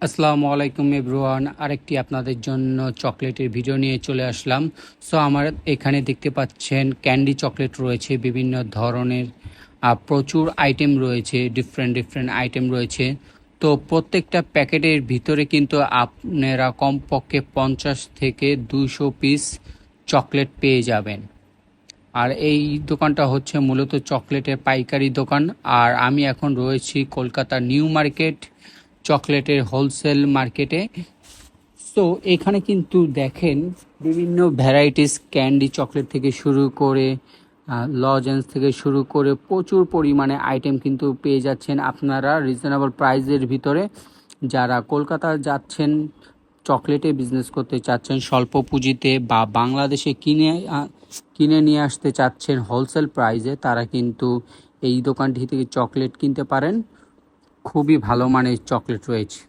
আসসালামু আলাইকুম এভরিওয়ান, আরেকটি আপনাদের জন্য চকলেটের ভিডিও নিয়ে চলে আসলাম। সো আমার এখানে দেখতে পাচ্ছেন ক্যান্ডি চকলেট রয়েছে বিভিন্ন ধরনের, প্রচুর আইটেম রয়েছে, ডিফারেন্ট আইটেম রয়েছে। তো প্রত্যেকটা প্যাকেটের ভিতরে কিন্তু আপনারা কমপক্ষে 50 থেকে 200 পিস চকলেট পেয়ে যাবেন। আর এই দোকানটা হচ্ছে মূলত চকলেটের পাইকারি দোকান। আর আমি এখন রয়েছি কলকাতা নিউ মার্কেট চকলেটের হোলসেল মার্কেটে। সো এখানে কিন্তু দেখেন বিভিন্ন ভ্যারাইটিস ক্যান্ডি চকলেট থেকে শুরু করে লজেন্স থেকে শুরু করে প্রচুর পরিমাণে আইটেম কিন্তু পেয়ে যাচ্ছেন আপনারা রিজনেবল প্রাইসের ভিতরে। যারা কলকাতা যাচ্ছেন, চকলেটে বিজনেস করতে চাচ্ছেন স্বল্প পুঁজিতে, বা বাংলাদেশে কিনে নিয়ে আসতে চাচ্ছেন হোলসেল প্রাইসে, তারা কিন্তু এই দোকানটি থেকে চকলেট কিনতে পারেন। খুবই ভালো মানের চকলেট রয়েছে।